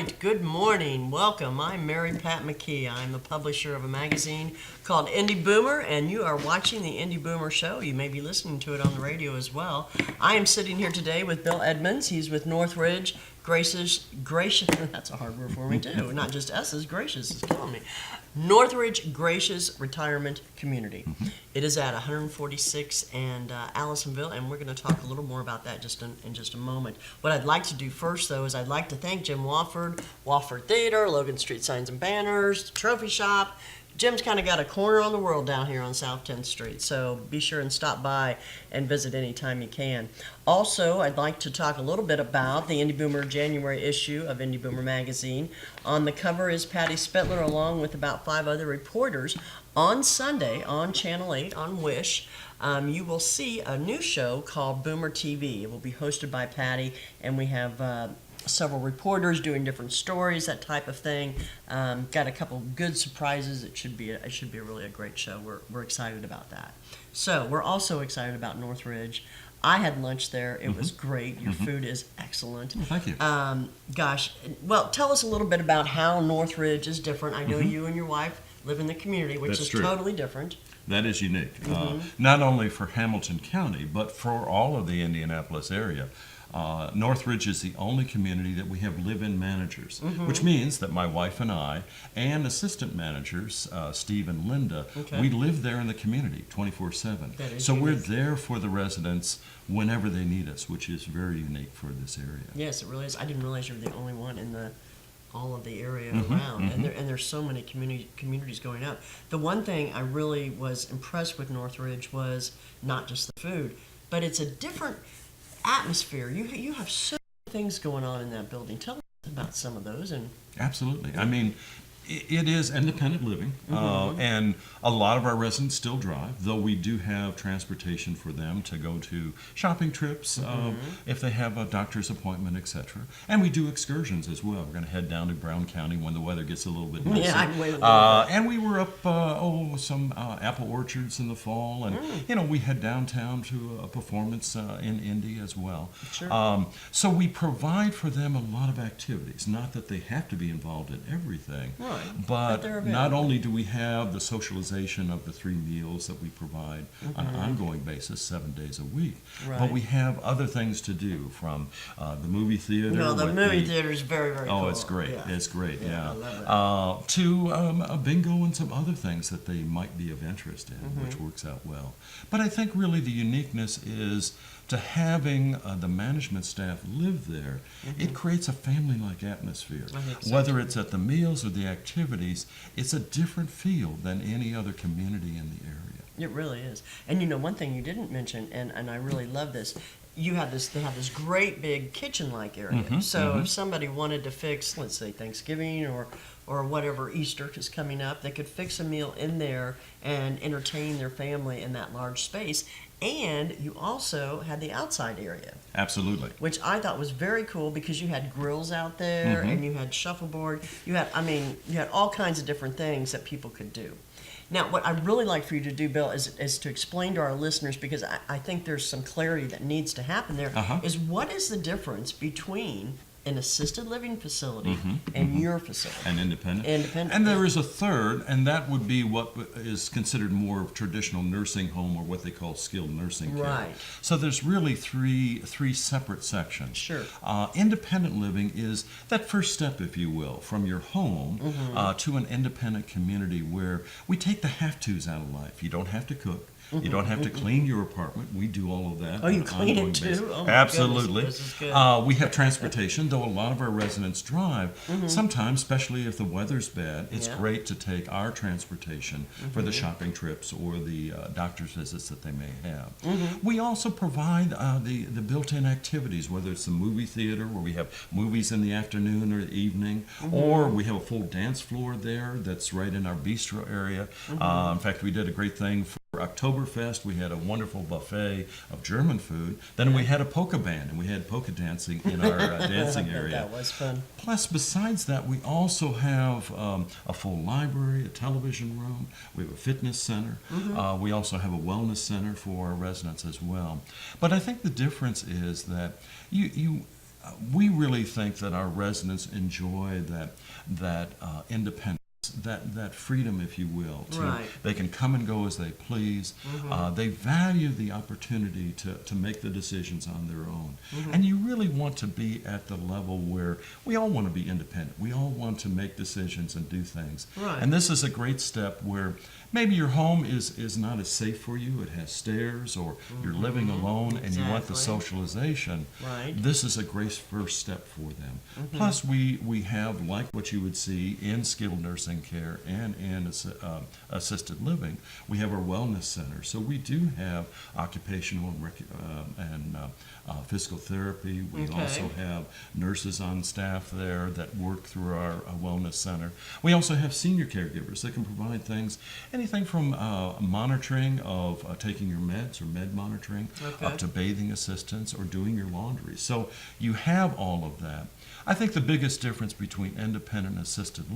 right, good morning. Welcome. I'm Mary Pat McKee. I'm the publisher of a magazine called Indy Boomer, and you are watching the Indy Boomer show. You may be listening to it on the radio as well. I am sitting here today with Bill Edmonds. He's with Northridge Gracious, that's a hard word for me too, not just S's, gracious is killing me. Northridge Gracious Retirement Community. It is at 146 and Allisonville, and we're going to talk a little more about that in just a moment. What I'd like to do first, though, is I'd like to thank Jim Wofford Theater, Logan Street Signs and Banners, Trophy Shop. Jim's kind of got a corner on the world down here on South 10th Street, so be sure and stop by and visit anytime you can. Also, I'd like to talk a little bit about the Indy Boomer January issue of Indy Boomer magazine. On the cover is Patty Spetler along with about 5 other reporters. On Sunday on Channel 8 on Wish, you will see a new show called Boomer TV. It will be hosted by Patty, and we have several reporters doing different stories, that type of thing. Got a couple good surprises. It should be really a great show. We're excited about that. So we're also excited about Northridge. I had lunch there. It was great. Your food is excellent. Well, thank you. Well, tell us a little bit about how Northridge is different. I know you and your wife live in the community, which That's is true. Totally different. That is unique, not only for Hamilton County, but for all of the Indianapolis area. Northridge is the only community that we have live-in managers, which means that my wife and I and assistant managers, Steve and Linda, we live there in the community 24/7. So we're there for the residents whenever they need us, which is very unique for this area. Yes, it really is. I didn't realize you were the only one in all of the area around, and there's so many communities going up. The one thing I really was impressed with Northridge was not just the food, but it's a different atmosphere. You have so many things going on in that building. Tell us about some of those. And Absolutely. I mean, it is independent living, and a lot of our residents still drive, though we do have transportation for them to go to shopping trips, if they have a doctor's appointment, etc. And we do excursions as well. We're going to head down to Brown County when the weather gets a little bit nicer. Yeah, I'm waiting. And we were up some apple orchards in the fall, and we head downtown to a performance in Indy as well. Sure. So we provide for them a lot of activities. Not that they have to be involved in everything. Right. But not only do we have the socialization of the 3 meals that we provide on an ongoing basis, 7 days a week, but we have other things to do, from the movie theater. No, the movie theater is very, very cool. Oh, it's great. Yeah. It's great, Yeah, I love it. To a bingo and some other things that they might be of interest in, which works out well. But I think really the uniqueness is to having the management staff live there. It creates a family-like atmosphere. Whether it's at the meals or the activities, it's a different feel than any other community in the area. It really is. And one thing you didn't mention, and I really love this, they have this great big kitchen-like area. So if somebody wanted to fix, let's say, Thanksgiving or whatever, Easter is coming up, they could fix a meal in there and entertain their family in that large space. And you also had the outside area. Absolutely. Which I thought was very cool, because you had grills out there and you had shuffleboard. You had all kinds of different things that people could do. Now, what I'd really like for you to do, Bill, is to explain to our listeners, because I think there's some clarity that needs to happen there, is what is the difference between an assisted living facility and your facility? And independent. Independent. And there is a third, and that would be what is considered more traditional nursing home, or what they call skilled nursing care. Right. So there's really three separate sections. Sure. Independent living is that first step, if you will, from your home to an independent community where we take the have-tos out of life. You don't have to cook. You don't have to clean your apartment. We do all of that. Oh, you clean it too? Oh, my Absolutely. goodness, this is good. We have transportation, though a lot of our residents drive. Sometimes, especially if the weather's bad, it's great to take our transportation for the shopping trips or the doctor's visits that they may have. We also provide the built-in activities, whether it's the movie theater, where we have movies in the afternoon or the evening, or we have a full dance floor there that's right in our bistro area. In fact, we did a great thing for Oktoberfest. We had a wonderful buffet of German food. Then we had a polka band, and we had polka dancing in our dancing area. That was fun. Plus, besides that, we also have a full library, a television room. We have a fitness center. We also have a wellness center for our residents as well. But I think the difference is that we really think that our residents enjoy that independence, that freedom, if you will. Right. They can come and go as they please. They value the opportunity to make the decisions on their own. And you really want to be at the level where we all want to be independent. We all want to make decisions and do things. Right. And this is a great step where maybe your home is not as safe for you. It has stairs, or you're living alone and you want the socialization. Right. This is a great first step for them. Plus, we have, like what you would see in skilled nursing care and in assisted living, we have our wellness center. So we do have occupational and physical therapy. We also have nurses on staff there that work through our wellness center. We also have senior caregivers that can provide things, anything from monitoring of taking your meds or med monitoring, up to bathing assistance or doing your laundry. So you have all of that. I think the biggest difference between independent and assisted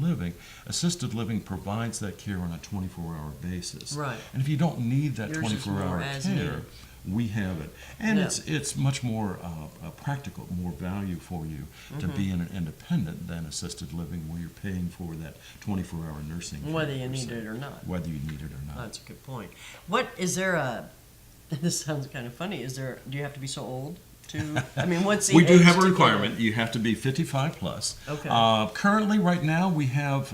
living provides that care on a 24-hour basis. Right. And if you don't need that Yours is more 24-hour as care, needed. we have it. And Yeah. it's much more practical, more value for you to be in an independent than assisted living, where you're paying for that 24-hour nursing care. Whether you need it or not. Whether you need it or not. That's a good point. What is there a? This sounds kind of funny. Do you have to be so old to? I mean, what's the We do age have a to get requirement. it? You have to be 55 plus. Okay. Currently, right now, we have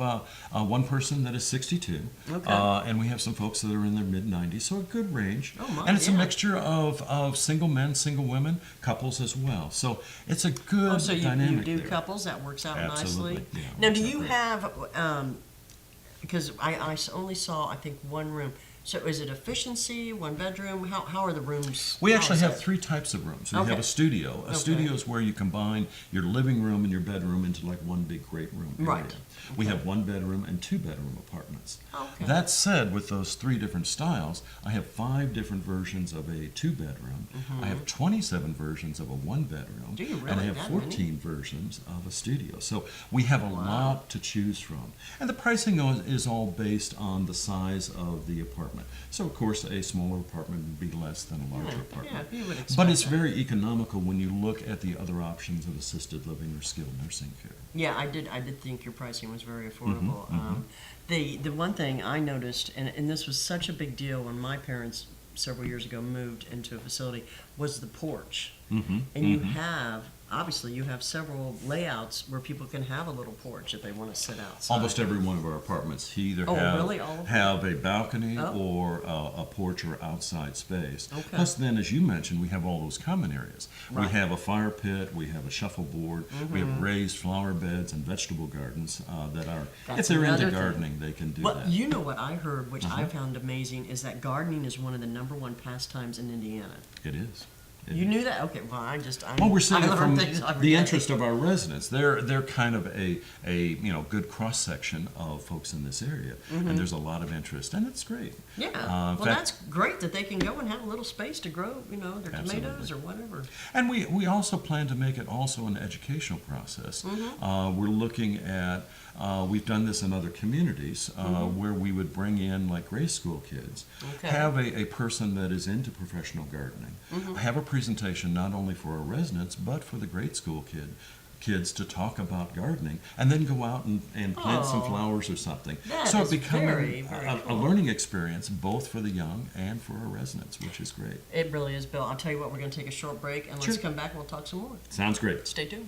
one person that is 62. Okay. And we have some folks that are in their mid-90s, so a good range. Oh, my, and it's a yeah. mixture of single men, single women, couples as well. So it's a good Oh, so you dynamic do there. couples? That works out Absolutely. nicely. Yeah, Now, works do out you great. have? Because I only saw, I think, one room. So is it efficiency, one bedroom? How are the rooms? We how actually is have it? 3 types of rooms. We Okay. have a studio. A Okay. studio is where you combine your living room and your bedroom into like one big great room area. Right. We have 1 bedroom and 2 bedroom apartments. Okay. That said, with those 3 different styles, I have 5 different versions of a 2 bedroom. I have 27 versions of a 1 bedroom. Do you And I really? have That 14 versions of a studio. So we have a Wow. lot to choose from. And the pricing is all based on the size of the apartment. So of course, a smaller apartment would be less than a larger apartment. Yeah, you would expect But it's that. very economical when you look at the other options of assisted living or skilled nursing care. Yeah, I did think your pricing was very affordable. Mm-hmm, The one thing I noticed, and this was such a big deal when my parents several years ago moved into a facility, was the porch. And you have, obviously, you have several layouts where people can have a little porch if they want to sit outside. Almost every one of our apartments either Oh, really? All of them? have a balcony Oh. or a porch or outside space. Okay. Plus, then, as you mentioned, we have all those common areas. Right. We have a fire pit, we have a shuffleboard, we have raised flower beds and vegetable gardens that are, That's if they're another into thing. gardening, they can do Well, that. you know what I heard, which I found amazing, is that gardening is one of the #1 pastimes in Indiana. It is. It You is. knew that? Okay, well, Well, we're seeing I it learn from things every the day. interest of our residents. They're kind of a good cross section of folks in this area, and there's a lot of interest, and it's great. Yeah, in well, fact- that's great that they can go and have a little space to grow, their Absolutely. tomatoes or whatever. And we also plan to make it also an educational process. We're looking at, we've done this in other communities, where we would bring in like grade school kids, Okay. have a person that is into professional gardening, have a presentation not only for our residents, but for the grade school kids to talk about gardening, and then go out and plant some Oh. flowers or something. That So is it becomes very, very a cool. learning experience both for the young and for our residents, which is great. It really is, Bill. I'll tell you what, we're going to take a short break, and let's Sure. come back and we'll talk some more. Sounds great. Stay tuned.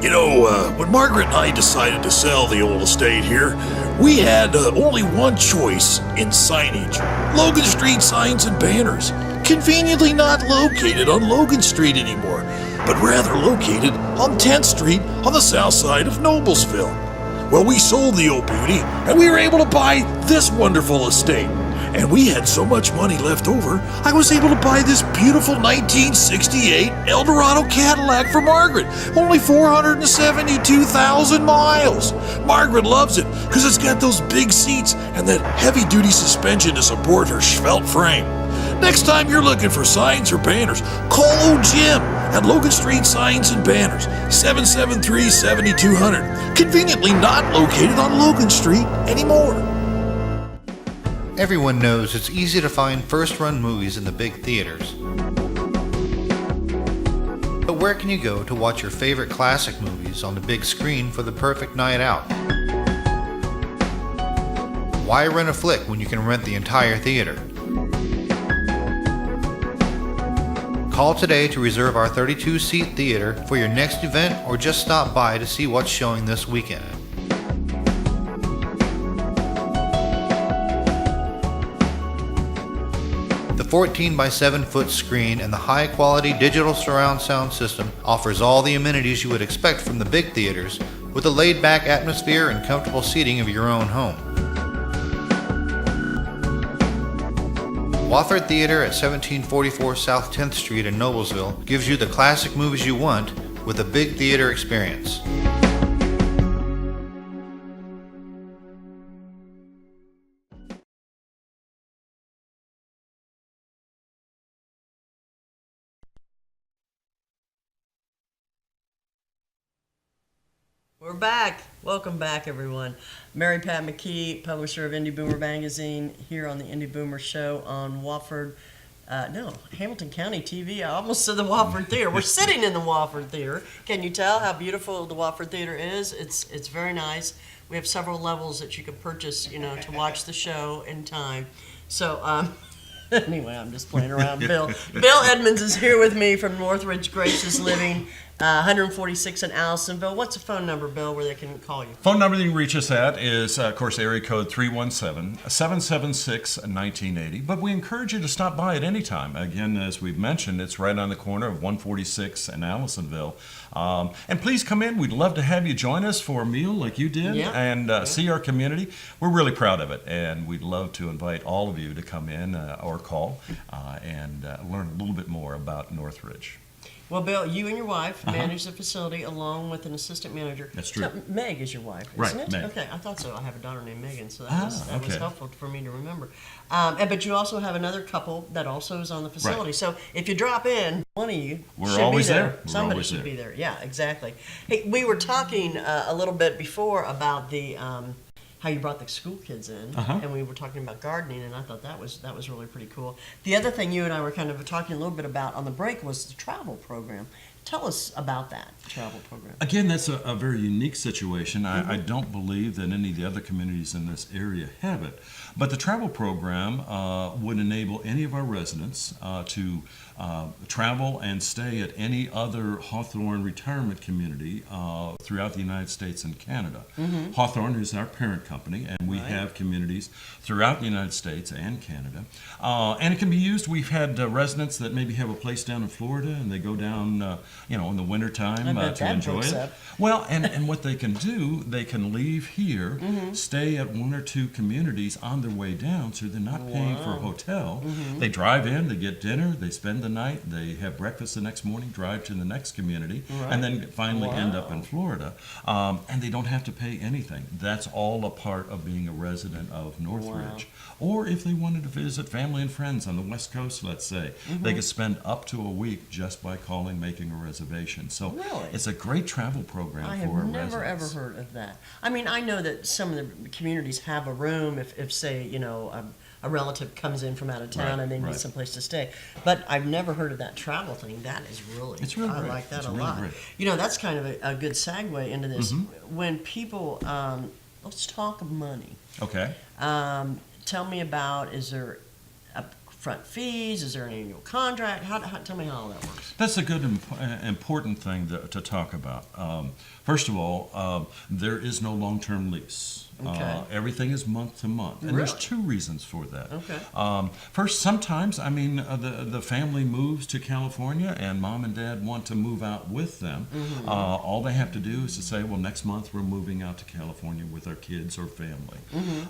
You know, when Margaret and I decided to sell the old estate here, we had only one choice in signage. Logan Street signs and banners. Conveniently not located on Logan Street anymore, but rather located on 10th Street on the south side of Noblesville. Well, we sold the old beauty, and we were able to buy this wonderful estate. And we had so much money left over, I was able to buy this beautiful 1968 Eldorado Cadillac for Margaret. Only 472,000 miles. Margaret loves it because it's got those big seats and that heavy-duty suspension to support her svelte frame. Next time you're looking for signs or banners, call old Jim at Logan Street Signs and Banners, 773-7200. Conveniently not located on Logan Street anymore. Everyone knows it's easy to find first-run movies in the big theaters. But where can you go to watch your favorite classic movies on the big screen for the perfect night out? Why rent a flick when you can rent the entire theater? Call today to reserve our 32-seat theater for your next event, or just stop by to see what's showing this weekend. The 14 by 7 foot screen and the high quality digital surround sound system offers all the amenities you would expect from the big theaters, with a laid back atmosphere and comfortable seating of your own home. Wofford Theater at 1744 South 10th Street in Noblesville gives you the classic movies you want with a big theater experience. We're back. Welcome back, everyone. Mary Pat McKee, publisher of Indy Boomer magazine, here on the Indy Boomer show on Hamilton County TV. I almost said the Wofford Theater. We're sitting in the Wofford Theater. Can you tell how beautiful the Wofford Theater is? It's very nice. We have several levels that you can purchase, to watch the show in time. So, anyway, I'm just playing around. Bill Edmonds is here with me from Northridge Gracious Living, 146 in Allisonville. What's the phone number, Bill, where they can call you? Phone number that you can reach us at is, of course, area code 317-776-1980. But we encourage you to stop by at any time. Again, as we've mentioned, it's right on the corner of 146 and Allisonville. And please come in. We'd love to have you join us for a meal like you did and see our community. We're really proud of it, and we'd love to invite all of you to come in or call and learn a little bit more about Northridge. Well, Bill, you and your wife manage the facility along with an assistant manager. That's true. So, Meg is your wife, isn't it? Meg. Okay, I thought so. I have a daughter named Megan, so that was okay. helpful for me to remember. But you also have another couple that also is on the facility. Right. So if you drop in, one of you We're should always be there. there. We're Somebody always should there. be there. Yeah, exactly. Hey, we were talking a little bit before about the how you brought the school kids in, and we were talking about gardening, and I thought that was really pretty cool. The other thing you and I were kind of talking a little bit about on the break was the travel program. Tell us about that travel program. Again, that's a very unique situation. I don't believe that any of the other communities in this area have it. But the travel program would enable any of our residents to travel and stay at any other Hawthorne retirement community throughout the United States and Canada. Hawthorne is our parent company, and we have communities throughout the United States and Canada. And it can be used. We've had residents that maybe have a place down in Florida, and they go down in the wintertime to enjoy it. Well, and what they can do, they can leave here, stay at one or two communities on their way down, so they're not paying for a hotel. They drive in, they get dinner, they spend the night, they have breakfast the next morning, drive to the next community, and then finally end up in Florida. And they don't have to pay anything. That's all a part of being a resident of Northridge. Or if they wanted to visit family and friends on the West Coast, let's say, they could spend up to a week just by calling, making a reservation. So it's a great travel program for our residents. I have never ever heard of that. I mean, I know that some of the communities have a room if say, a relative comes in from out of town and they need some place to stay. But I've never heard of that travel thing. That is really, I great. like that It's a really lot. great. That's kind of a good segue into this. When people, let's talk of money. Okay. Tell me about, is there upfront fees? Is there an annual contract? Tell me how all that works. That's a good, important thing to talk about. First of all, there is no long-term lease. Okay. Everything is month to month, and there's two reasons for that. Okay. First, sometimes the family moves to California, and mom and dad want to move out with them. All they have to do is to say, well, next month we're moving out to California with our kids or family.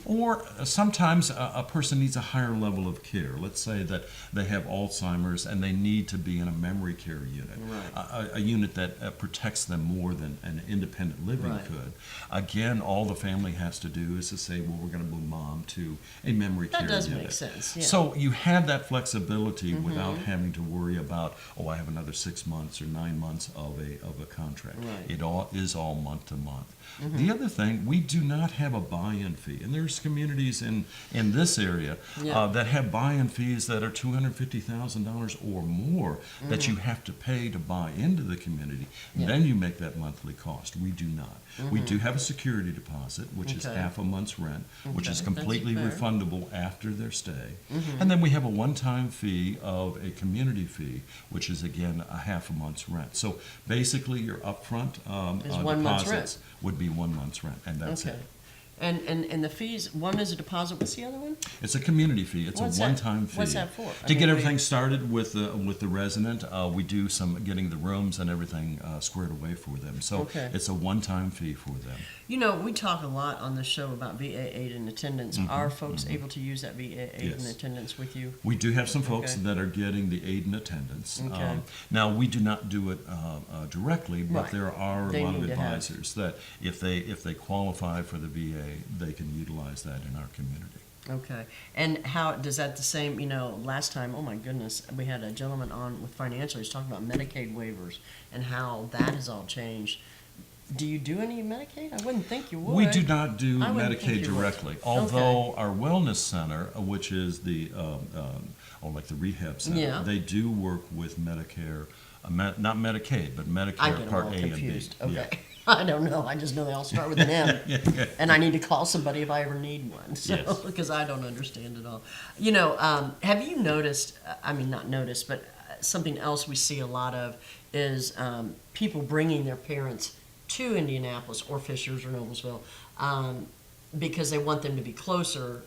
Or sometimes a person needs a higher level of care. Let's say that they have Alzheimer's and they need to be in a memory care unit, a unit that protects them more than an independent living could. Again, all the family has has to do is to say, well, we're going to move mom to a memory care That does unit. make sense, yeah. So you have that flexibility without having to worry about, oh, I have another 6 months or 9 months of a contract. Right. It all is all month to month. The other thing, we do not have a buy-in fee, and there's communities in this area Yeah. that have buy-in fees that are $250,000 or more that you have to pay to buy into the community. Yeah. Then you make that monthly cost. We do not. We do have a security deposit, which is Okay. half a month's rent, which is Okay, that's completely fair. refundable after their stay. And then we have a one-time fee of a community fee, which is again a half a month's rent. So basically, your upfront Is 1 month's deposits would be 1 month's rent, and that's Okay. it. And the fees, one is a deposit, what's the other one? It's a community fee. It's What's a that- one-time fee. what's that for? I To mean, get we- everything started with the resident, we do some getting the rooms and everything squared away for them. So Okay. it's a one-time fee for them. You know, we talk a lot on the show about VA aid and attendance. Are folks able to use that VA aid and Yes. attendance with you? We do have some folks Okay. that are getting the aid and attendance. Okay. Now, we do not do it directly, but Right. there are They a lot of need to have- advisors that if they qualify for the VA, they can utilize that in our community. Okay. And how, does that the same, you know, last time, oh my goodness, we had a gentleman on with financial, he's talking about Medicaid waivers and how that has all changed. Do you do any Medicaid? I wouldn't think you would. We do not do I wouldn't think Medicaid you would. directly, although our wellness center, which is the, like the rehab center, Yeah. they do work with Medicare, not Medicaid, but I Medicare get them Part all A and B. confused. Yeah. Okay. I don't know. I just know they all start with an M. And I need to call somebody if I ever need one. So, Yes. because I don't understand it all. You know, have you noticed, I mean, not noticed, but something else we see a lot of is people bringing their parents to Indianapolis or Fishers or Noblesville because they want them to be closer.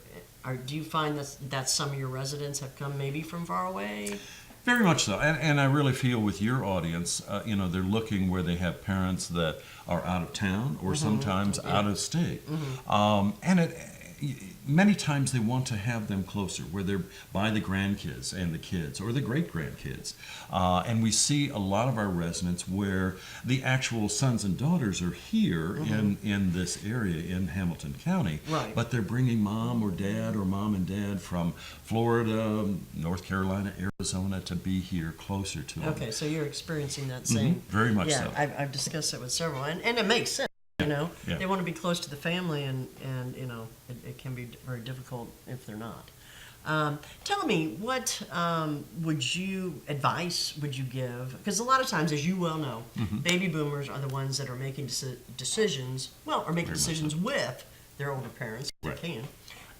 Or do you find that some of your residents have come maybe from far away? Very much so, and I really feel with your audience, they're looking where they have parents that are out of town or sometimes out of state, and many times they want to have them closer, where they're by the grandkids and the kids or the great grandkids, and we see a lot of our residents where the actual sons and daughters are here in this area in Hamilton County, Right. but they're bringing mom or dad or mom and dad from Florida, North Carolina, Arizona to be here closer to them. Okay, so you're experiencing that same. Very much yeah, so. I've discussed it with several, and it makes sense. You know, Yeah. they want to be close to the family, and you know, it can be very difficult if they're not. Tell me, what advice would you give? Because a lot of times, as you well know, baby boomers are the ones that are making decisions. Well, or making Very much decisions with their older parents if Right. they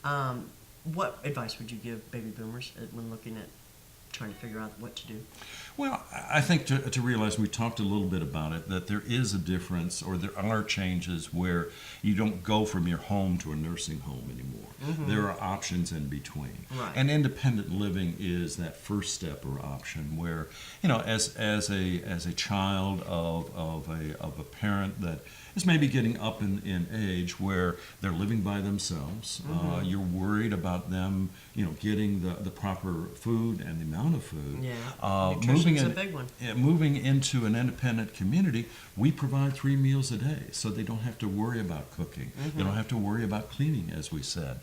can. What advice would you give baby boomers when looking at trying to figure out what to do? Well, I think to realize, we talked a little bit about it, that there is a difference, or there are changes where you don't go from your home to a nursing home anymore. There are options in between. Right. And independent living is that first step or option where, as a child of a parent that is maybe getting up in age, where they're living by themselves, you're worried about them, getting the proper food and the amount of food. Yeah, nutrition's a big one. Moving into an independent community, we provide 3 meals a day, so they don't have to worry about cooking. They don't have to worry about cleaning, as we said.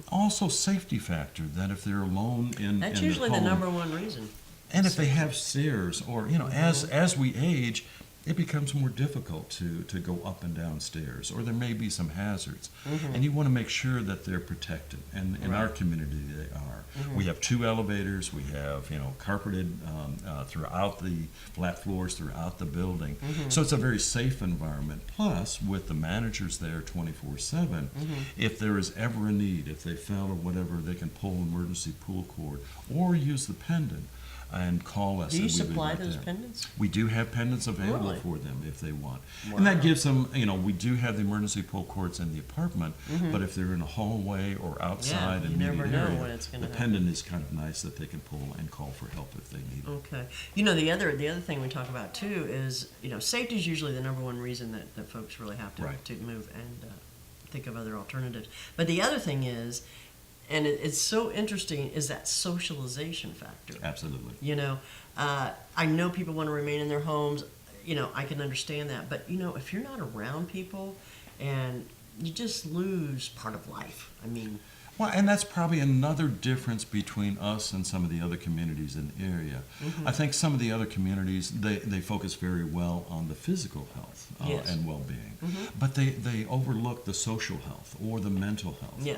Also, safety factor, that if they're alone in That's the usually the home, number one reason. and if they have stairs, or as we age, it becomes more difficult to go up and down stairs, or there may be some hazards, and you want to make sure that they're protected. And in our community, they are. We have 2 elevators. We have carpeted throughout the flat floors throughout the building, so it's a very safe environment. Plus, with the managers there 24/7, if there is ever a need, if they fell or whatever, they can pull an emergency pull cord or use the pendant and call us. Do you and we leave supply right those there. pendants? We do have pendants available Really? for them if they want. Wow. And that gives them, we do have the emergency pull cords in the apartment, but if they're in a hallway or outside you an never immediate know area, when it's gonna the happen. pendant is kind of nice that they can pull and call for help if they need it. Okay. The other thing we talk about too is, safety is usually the number one reason that folks really have to, Right. to move and think of other alternatives. But the other thing is, and it's so interesting, is that socialization factor. Absolutely. I know people want to remain in their homes. I can understand that. But, if you're not around people and you just lose part of life. I mean, Well, and that's probably another difference between us and some of the other communities in the area. I think some of the other communities, they focus very well on the physical health Yes. and well-being, but they overlook the social health or the mental health Yeah.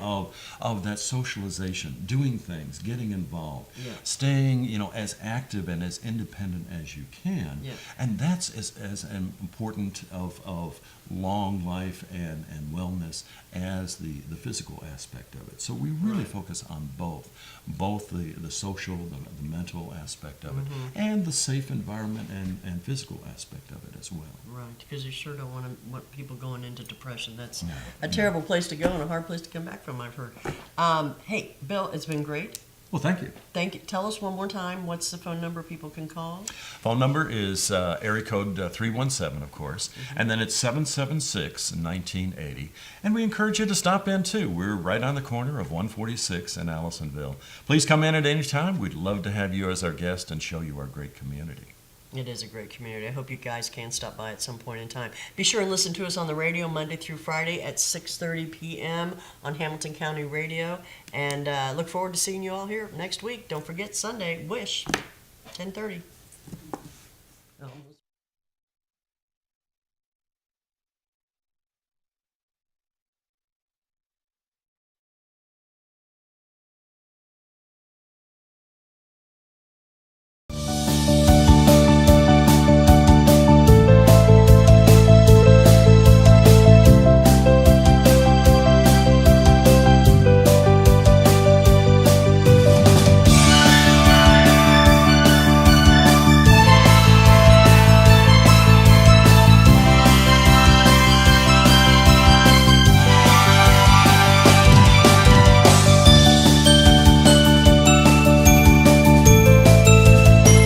of that socialization, doing things, getting involved, Yeah. staying, as active and as independent as you can. Yeah. And that's as an important of long life and wellness as the physical aspect of it. So we really focus on both the social, the mental aspect of it, and the safe environment and physical aspect of it as well. right, because you sure don't want people going into depression. That's No, a terrible place to go and a hard place to come back from, I've heard. Hey, Bill, it's been great. Well, thank you. Thank you. Tell us one more time, what's the phone number people can call? Phone number is area code 317, of course, and then it's 776-1980. And we encourage you to stop in, too. We're right on the corner of 146 and Allisonville. Please come in at any time. We'd love to have you as our guest and show you our great community. It is a great community. I hope you guys can stop by at some point in time. Be sure and listen to us on the radio Monday through Friday at 6:30 p.m. on Hamilton County Radio. And look forward to seeing you all here next week. Don't forget Sunday, Wish, 10:30.